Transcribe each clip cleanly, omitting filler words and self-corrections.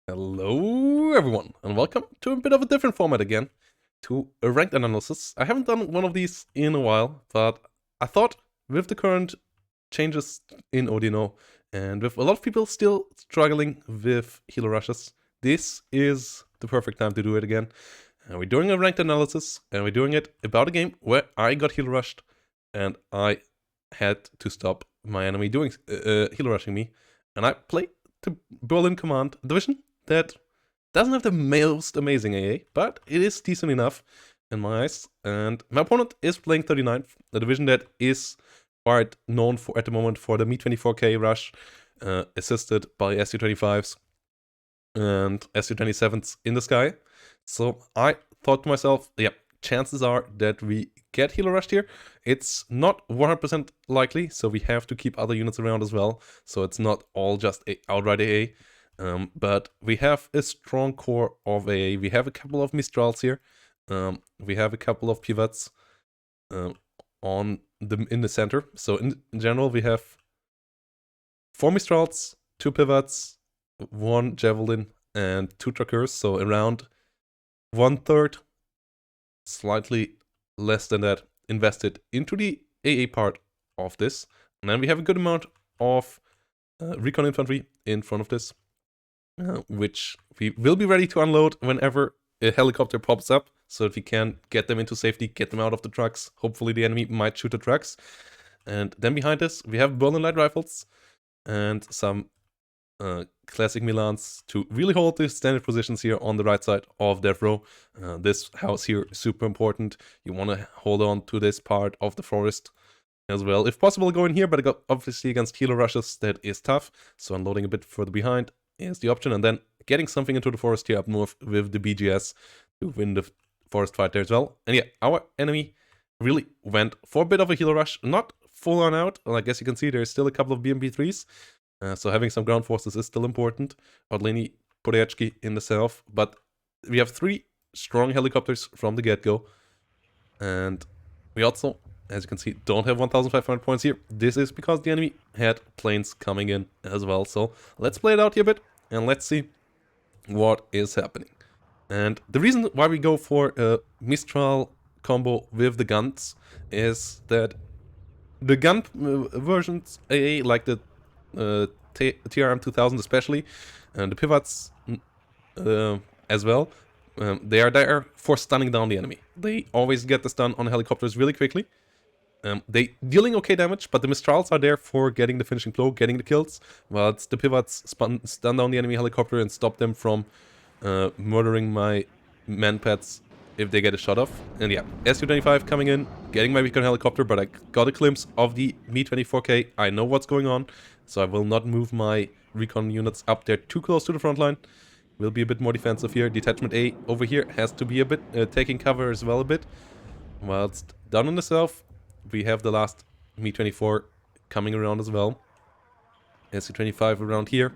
Hello everyone, and welcome to a bit of a different format again, to a ranked analysis. I haven't done one of these in a while, but I thought with the current changes in ODNO, and with a lot of people still struggling with Helo-Rushes, this is the perfect time to do it again. And we're doing a ranked analysis, and we're doing it about a game where I got Helo-Rushed, and I had to stop my enemy doing Helo-Rushing me, and I played the Berlin Command division that doesn't have the most amazing AA, but it is decent enough in my eyes. And my opponent is playing 39th, a division that is quite known for at the moment for the Mi-24K rush, assisted by Su-25s and Su-27s in the sky. So I thought to myself, yeah, chances are that we get Helo rushed here. It's not 100% likely, so we have to keep other units around as well. So it's not all just outright AA. But we have a strong core of AA. We have a couple of Mistrals here. We have a couple of pivots in the center. So in general, we have 4 Mistrals, 2 pivots, 1 Javelin, and 2 Trackers. So around 1/3, slightly less than that, invested into the AA part of this. And then we have a good amount of recon infantry in front of this, which we will be ready to unload whenever a helicopter pops up, so that we can get them into safety, get them out of the trucks. Hopefully the enemy might shoot the trucks. And then behind us, we have Berlin light rifles and some classic Milans to really hold the standard positions here on the right side of death row. This house here is super important. You want to hold on to this part of the forest as well. If possible, go in here, but obviously against Helo rushes, that is tough. So unloading a bit further behind is the option, and then getting something into the forest here up north with the BGS to win the forest fight there as well. And yeah, our enemy really went for a bit of a Helo rush, not full on out. Well, I guess you can see there's still a couple of BMP3s. So having some ground forces is still important. Odleni, Podechki in the south, but we have 3 strong helicopters from the get-go. And we also, as you can see, don't have 1,500 points here. This is because the enemy had planes coming in as well. So let's play it out here a bit, and let's see what is happening. And the reason why we go for a Mistral combo with the guns is that the gun versions, AA, like the TRM 2000 especially, and the pivots as well, they are there for stunning down the enemy. They always get the stun on helicopters really quickly. They dealing okay damage, but the Mistrals are there for getting the finishing blow, getting the kills, whilst the pivots stun down the enemy helicopter and stop them from murdering my manpads if they get a shot off. And yeah, Su-25 coming in, getting my recon helicopter, but I got a glimpse of the Mi-24K. I know what's going on, so I will not move my recon units up there too close to the front line. Will be a bit more defensive here. Detachment A over here has to be a bit taking cover as well a bit. Whilst down in the south, we have the last Mi-24 coming around as well. Su-25 around here.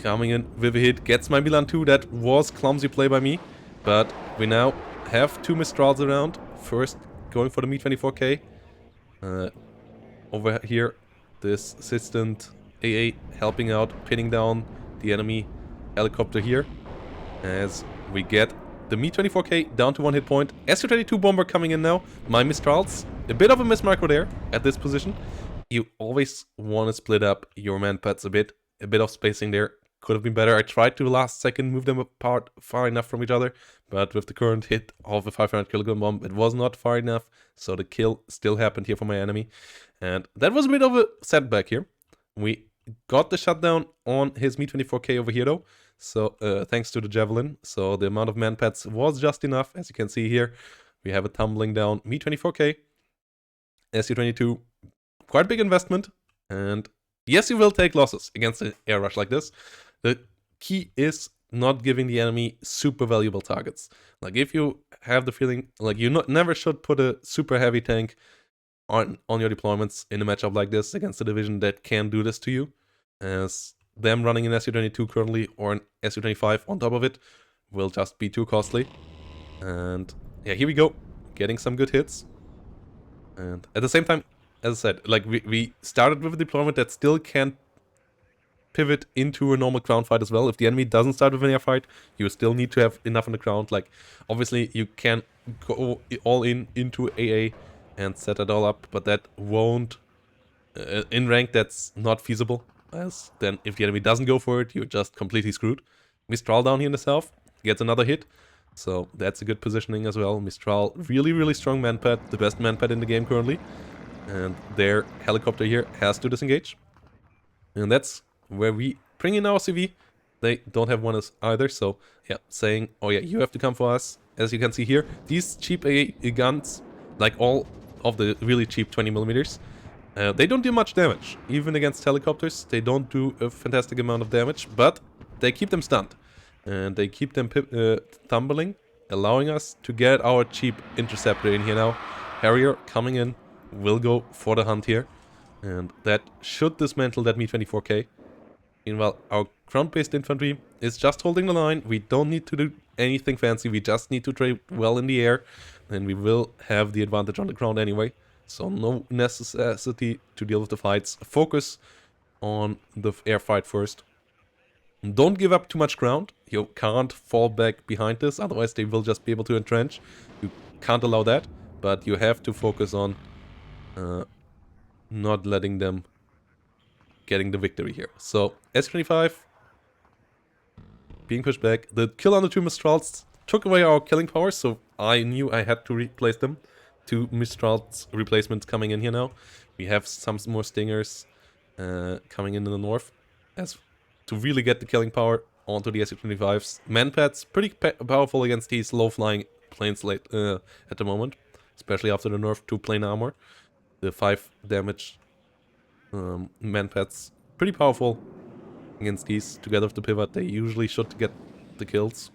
Coming in with a hit, gets my Milan 2. That was clumsy play by me. But we now have 2 Mistrals around. First, going for the Mi-24K. Over here, this assistant AA helping out, pinning down the enemy helicopter here. As we get the Mi-24K down to 1 hit point. Su-22 bomber coming in now. My Mistrals, a bit of a mismicro there at this position. You always want to split up your manpads a bit of spacing there. Could have been better. I tried to last second move them apart far enough from each other, but with the current hit of a 500 kilogram bomb, it was not far enough, so the kill still happened here for my enemy. And that was a bit of a setback here. We got the shutdown on his Mi-24K over here though, so thanks to the Javelin, so the amount of manpads was just enough. As you can see here, we have a tumbling down Mi-24K, Su-22, quite big investment, and yes, you will take losses against an air rush like this. The key is not giving the enemy super valuable targets. Like if you have the feeling, like you never should put a super heavy tank on your deployments in a matchup like this against a division that can do this to you, as them running an Su-22 currently or an Su-25 on top of it will just be too costly. And yeah, here we go, getting some good hits. And at the same time, as I said, like we started with a deployment that still can't pivot into a normal ground fight as well. If the enemy doesn't start with an air fight, you still need to have enough on the ground. Like, obviously, you can go all into AA and set it all up, but that won't... in rank, that's not feasible, as then if the enemy doesn't go for it, you're just completely screwed. Mistral down here in the south gets another hit, so that's a good positioning as well. Mistral, really, really strong manpad, the best manpad in the game currently. And their helicopter here has to disengage. And that's where we bring in our CV. They don't have one as either, so yeah, saying, oh yeah, you have to come for us. As you can see here, these cheap AA guns, like all of the really cheap 20mm, they don't do much damage. Even against helicopters, they don't do a fantastic amount of damage, but they keep them stunned. And they keep them tumbling, allowing us to get our cheap interceptor in here now. Harrier coming in, will go for the hunt here. And that should dismantle that Mi-24K. Meanwhile, our ground-based infantry is just holding the line. We don't need to do anything fancy. We just need to trade well in the air. And we will have the advantage on the ground anyway. So no necessity to deal with the fights. Focus on the air fight first. Don't give up too much ground. You can't fall back behind this. Otherwise, they will just be able to entrench. You can't allow that. But you have to focus on not letting them getting the victory here. So S25 being pushed back. The kill on the 2 Mistrals took away our killing power, so I knew I had to replace them. 2 Mistrals replacements coming in here now. We have some more Stingers coming in the north as to really get the killing power onto the Su-25s. Manpads pretty powerful against these low-flying planes late at the moment, especially after the nerf to plane armor. The 5 damage manpads pretty powerful against these. Together with the pivot, they usually should get the kills.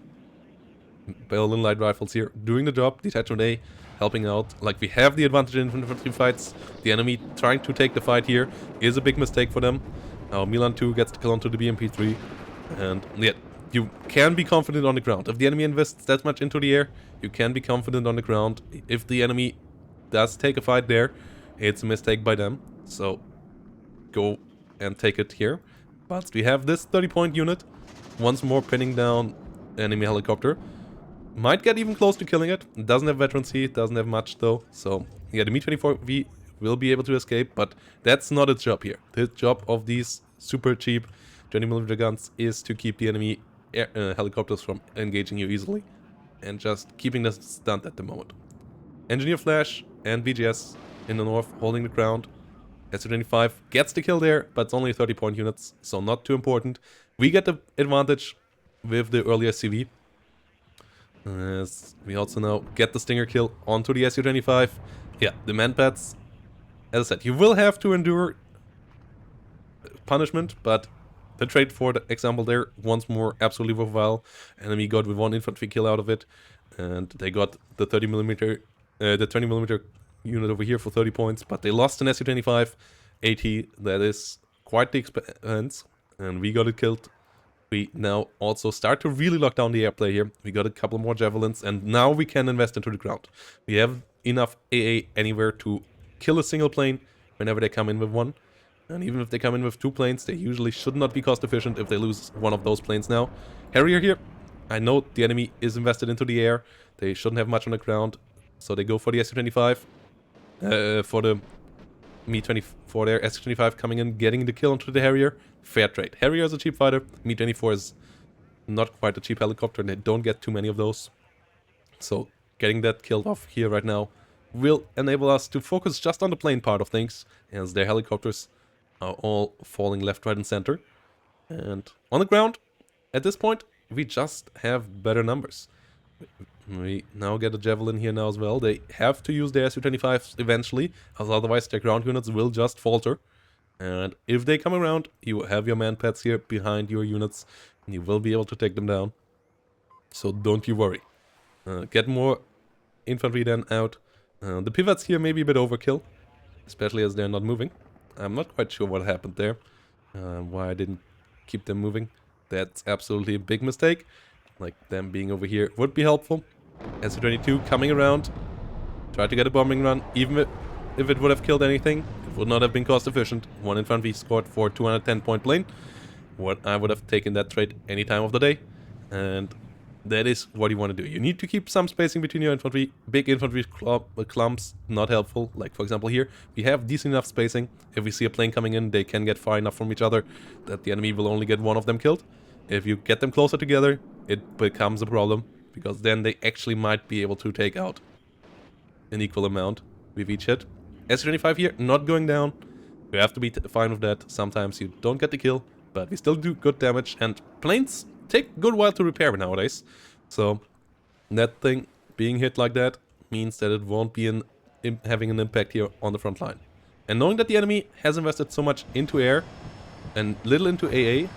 Berlin light rifles here doing the job. Detachment A helping out. Like, we have the advantage in infantry fights. The enemy trying to take the fight here is a big mistake for them. Now Milan 2 gets the kill onto the BMP3. And yeah, you can be confident on the ground. If the enemy invests that much into the air, you can be confident on the ground. If the enemy does take a fight there, it's a mistake by them. So go and take it here. But we have this 30-point unit. Once more pinning down enemy helicopter. Might get even close to killing it. It doesn't have veterancy, it doesn't have much though. So yeah, the Mi-24V will be able to escape, but that's not its job here. The job of these super cheap 20mm guns is to keep the enemy helicopters from engaging you easily. And just keeping them stunned at the moment. Engineer Flash and VGS in the north holding the ground. Su-25 gets the kill there, but it's only 30-point units, so not too important. We get the advantage with the earlier CV. As we also now get the Stinger kill onto the Su-25. Yeah, the manpads, as I said, you will have to endure punishment, but the trade for the example there, once more, absolutely worthwhile. Enemy got with 1 infantry kill out of it, and they got the 30mm, the 20mm unit over here for 30 points, but they lost an Su-25 AT. That is quite the expense, and we got it killed. We now also start to really lock down the airplay here. We got a couple more javelins, and now we can invest into the ground. We have enough AA anywhere to kill a single plane whenever they come in with one. And even if they come in with 2 planes, they usually should not be cost efficient if they lose one of those planes now. Harrier here. I know the enemy is invested into the air. They shouldn't have much on the ground, so they go for the Su-25. For the Mi-24 there, Su-25 coming in, getting the kill onto the Harrier. Fair trade. Harrier is a cheap fighter. Mi-24 is not quite a cheap helicopter, and they don't get too many of those. So getting that killed off here right now will enable us to focus just on the plane part of things, as their helicopters are all falling left, right, and center. And on the ground, at this point, we just have better numbers. We now get a Javelin here now as well. They have to use their Su-25s eventually, as otherwise their ground units will just falter. And if they come around, you have your manpads here behind your units, and you will be able to take them down. So don't you worry. Get more infantry then out. The pivots here may be a bit overkill, especially as they're not moving. I'm not quite sure what happened there, why I didn't keep them moving. That's absolutely a big mistake. Like, them being over here would be helpful. Su-22 coming around. Try to get a bombing run. Even if it would have killed anything, it would not have been cost efficient. 1 infantry scored for 210-point plane. what I would have taken that trade any time of the day. And that is what you want to do. You need to keep some spacing between your infantry. Big infantry clumps, not helpful. Like, for example, here, we have decent enough spacing. If we see a plane coming in, they can get far enough from each other that the enemy will only get one of them killed. If you get them closer together, it becomes a problem, because then they actually might be able to take out an equal amount with each hit. S-25 here, not going down. You have to be fine with that. Sometimes you don't get the kill, but we still do good damage, and planes take a good while to repair nowadays. So that thing being hit like that means that it won't be having an impact here on the front line. And knowing that the enemy has invested so much into air and little into AA,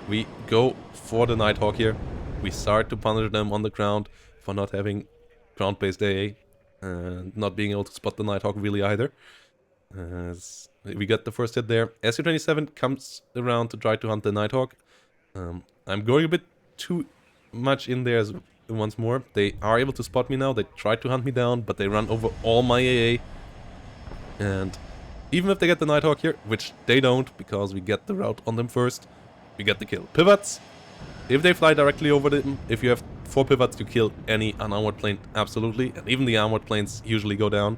we go for the Nighthawk here. We start to punish them on the ground for not having ground-based AA and not being able to spot the Nighthawk really either. As we get the first hit there. Su-27 comes around to try to hunt the Nighthawk. I'm going a bit too much in there once more. They are able to spot me now. They try to hunt me down, but they run over all my AA. And even if they get the Nighthawk here, which they don't, because we get the route on them first, we get the kill. Pivots, if they fly directly over them, if you have 4 pivots to kill any unarmored plane, absolutely. And even the armored planes usually go down.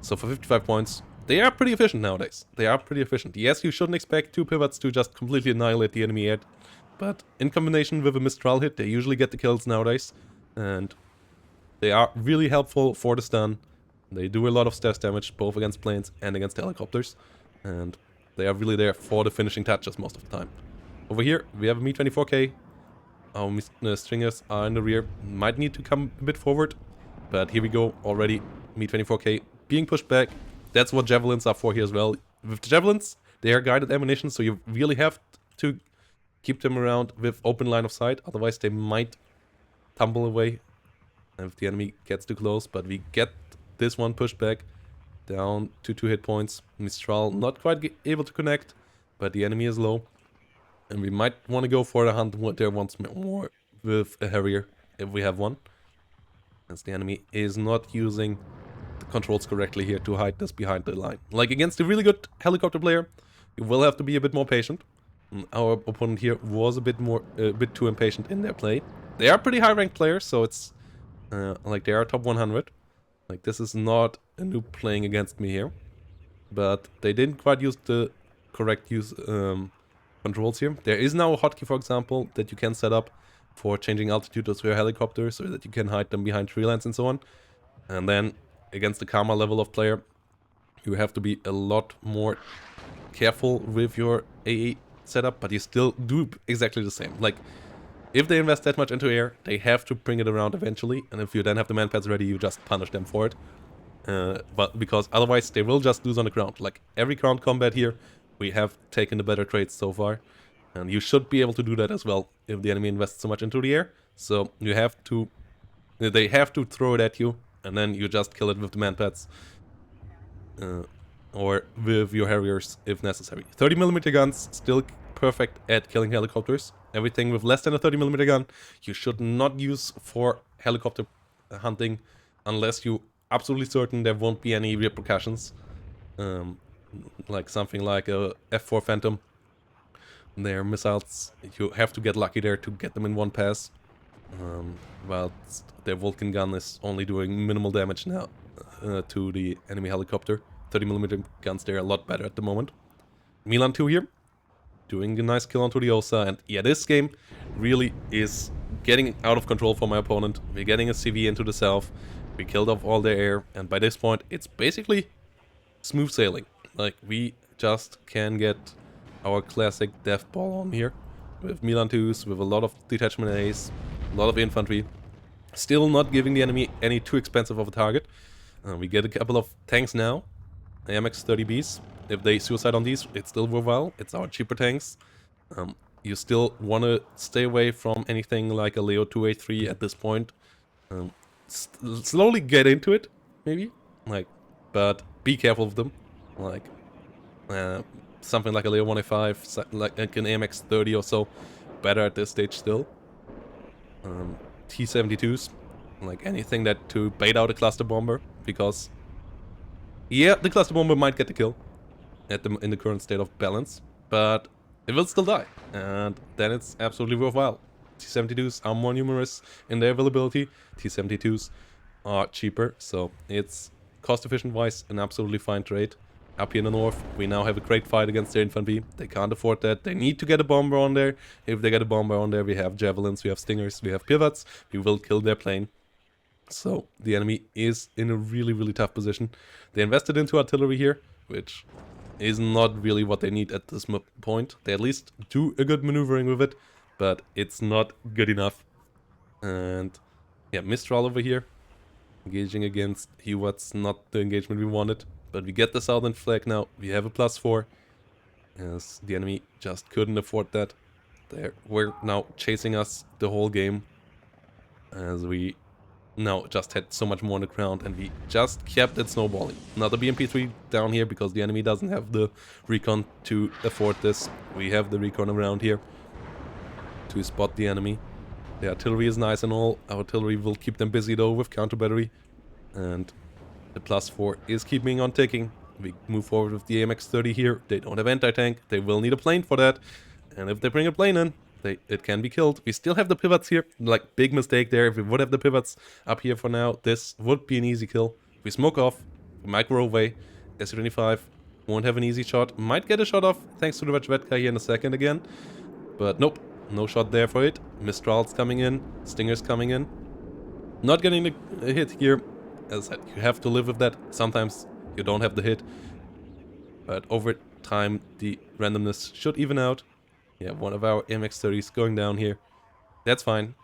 So for 55 points, they are pretty efficient nowadays. They are pretty efficient. Yes, you shouldn't expect 2 pivots to just completely annihilate the enemy yet. But in combination with a Mistral hit, they usually get the kills nowadays. And they are really helpful for the stun. They do a lot of stats damage, both against planes and against helicopters. And they are really there for the finishing touches most of the time. Over here, we have a Mi-24K. Our stringers are in the rear. Might need to come a bit forward. But here we go, already Mi-24K being pushed back. That's what javelins are for here as well. With the javelins, they are guided ammunition, so you really have to keep them around with open line of sight, otherwise they might tumble away if the enemy gets too close. But we get this one pushed back down to 2 hit points. Mistral not quite able to connect, but the enemy is low. And we might want to go for the hunt there once more with a Harrier, if we have one. As the enemy is not using the controls correctly here to hide this behind the line. Like against a really good helicopter player, you will have to be a bit more patient. Our opponent here was a bit too impatient in their play. They are pretty high ranked players, so it's like they are top 100. Like this is not a noob playing against me here, but they didn't quite use the correct controls here. There is now a hotkey, for example, that you can set up for changing altitude of your helicopter so that you can hide them behind tree lines and so on. And then against the karma level of player, you have to be a lot more careful with your AA setup, but you still do exactly the same. Like, if they invest that much into air, they have to bring it around eventually, and if you then have the man pads ready, you just punish them for it. But because otherwise they will just lose on the ground. Like every ground combat here, we have taken the better trades so far, and you should be able to do that as well if the enemy invests so much into the air. So you have to, they have to throw it at you, and then you just kill it with the man pads. Or with your Harriers if necessary. 30mm guns, still perfect at killing helicopters. Everything with less than a 30mm gun, you should not use for helicopter hunting unless you're absolutely certain there won't be any repercussions. Like something like a F4 Phantom. Their missiles, you have to get lucky there to get them in one pass. While their Vulcan gun is only doing minimal damage now to the enemy helicopter. 30mm guns, they're a lot better at the moment. Milan 2 here, doing a nice kill onto the Osa, and yeah, this game really is getting out of control for my opponent. We're getting a CV into the south, we killed off all their air, and by this point, it's basically smooth sailing. Like, we just can get our classic death ball on here, with Milan 2s, with a lot of detachment A's, a lot of infantry, still not giving the enemy any too expensive of a target. We get a couple of tanks now. AMX-30Bs, if they suicide on these, it's still worthwhile. It's our cheaper tanks. You still want to stay away from anything like a Leo 2A3 at this point. Slowly get into it, maybe. Like, but be careful of them. Like, something like a Leo 1A5, like an AMX-30 or so, better at this stage still. T-72s, like anything that to bait out a cluster bomber, because yeah, the cluster bomber might get the kill in the current state of balance, but it will still die. and then it's absolutely worthwhile. T-72s are more numerous in their availability. T-72s are cheaper, so it's cost-efficient wise an absolutely fine trade. Up here in the north, we now have a great fight against their infantry. They can't afford that. They need to get a bomber on there. If they get a bomber on there, we have javelins, we have stingers, we have pivots. We will kill their plane. So the enemy is in a really, really tough position. They invested into artillery here, which is not really what they need at this point. They at least do a good maneuvering with it, but it's not good enough. And yeah, Mistral over here, engaging against Hewatts, not the engagement we wanted. But we get the southern flag now. We have a +4, as the enemy just couldn't afford that. They were now chasing us the whole game, as we now just had so much more on the ground, and we just kept it snowballing. Another BMP-3 down here because the enemy doesn't have the recon to afford this. We have the recon around here to spot the enemy. The artillery is nice and all. Our artillery will keep them busy though with counter battery, and the +4 is keeping on ticking. We move forward with the AMX-30 here. They don't have anti-tank. They will need a plane for that. And if they bring a plane in, it can be killed. We still have the pivots here. Like, big mistake there. If we would have the pivots up here for now, this would be an easy kill. We smoke off. We micro away. SU-25 won't have an easy shot. Might get a shot off thanks to the Vajvetka here in a second again. But nope. No shot there for it. Mistral's coming in. Stinger's coming in. Not getting a hit here. As I said, you have to live with that. Sometimes you don't have the hit. But over time, the randomness should even out. Yeah, one of our MX-30s going down here. That's fine.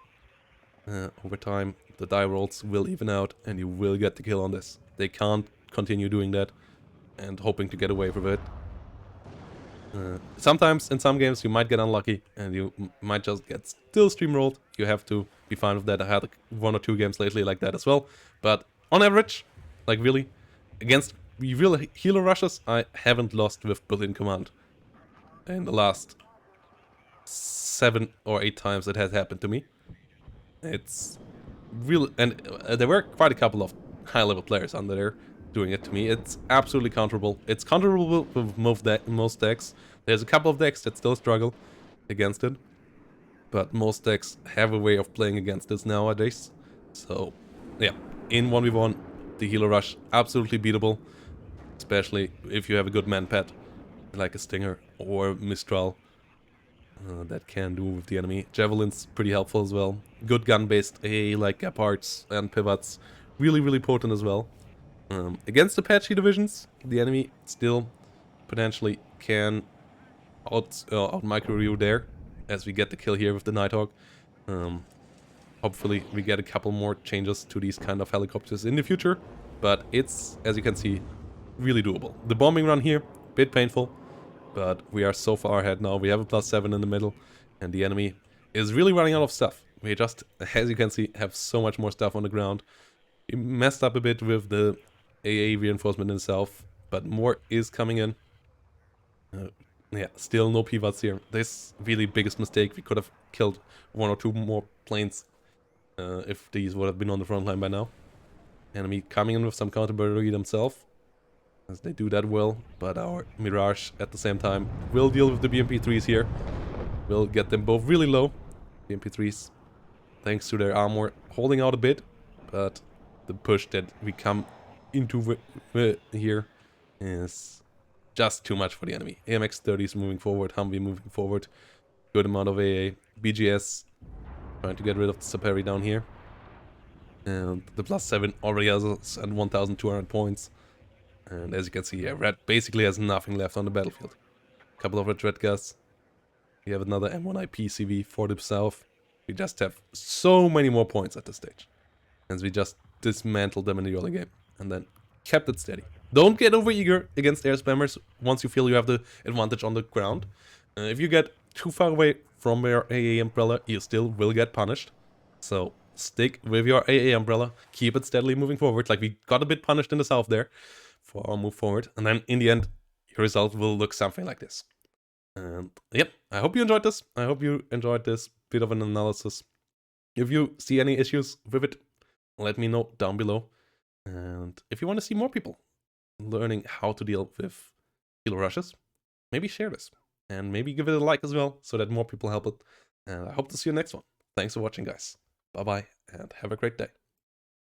Over time, the die rolls will even out, and you will get the kill on this. They can't continue doing that and hoping to get away with it. Sometimes, in some games, you might get unlucky, and you might just get still streamrolled. You have to be fine with that. I had one or two games lately like that as well. But on average, like really, against real Helo-Rushes, I haven't lost with built-in command. In the last 7 or 8 times it has happened to me. It's real, and there were quite a couple of high-level players under there doing it to me. It's absolutely counterable. It's counterable with most decks. There's a couple of decks that still struggle against it, but most decks have a way of playing against this nowadays. So, yeah, in 1v1, the Helo-Rush, absolutely beatable, especially if you have a good man-pad, like a Stinger or Mistral. That can do with the enemy. Javelin's pretty helpful as well. Good gun-based AA like Gepards and Pivots. Really, really potent as well. Against Apache divisions, the enemy still potentially can out micro you there, as we get the kill here with the Nighthawk. Hopefully we get a couple more changes to these kind of helicopters in the future, but it's, as you can see, really doable. The bombing run here, bit painful, but we are so far ahead now. We have a +7 in the middle, and the enemy is really running out of stuff. We just, as you can see, have so much more stuff on the ground. We messed up a bit with the AA reinforcement itself, but more is coming in. Yeah, still no pivots here. This really biggest mistake. We could have killed 1 or 2 more planes if these would have been on the front line by now. Enemy coming in with some counter battery themselves, as they do that well, but our Mirage at the same time will deal with the BMP-3s here. We'll get them both really low. BMP-3s, thanks to their armor, holding out a bit, but the push that we come into here is just too much for the enemy. AMX-30s moving forward, Humvee moving forward, good amount of AA, BGS trying to get rid of the Saperi down here. And the +7 already has us at 1,200 points. And as you can see here, Red basically has nothing left on the battlefield. A couple of Red gas. We have another M1IP CV for the south. We just have so many more points at this stage. And we just dismantled them in the early game. And then kept it steady. Don't get over eager against air spammers once you feel you have the advantage on the ground. If you get too far away from your AA umbrella, you still will get punished. So stick with your AA umbrella. Keep it steadily moving forward. Like we got a bit punished in the south there for our move forward. And then in the end, your result will look something like this. And yep, I hope you enjoyed this. I hope you enjoyed this bit of an analysis. If you see any issues with it, let me know down below. And if you want to see more people learning how to deal with Helo-Rushes, maybe share this. and maybe give it a like as well so that more people help it. And I hope to see you next one. Thanks for watching, guys. Bye bye, and have a great day.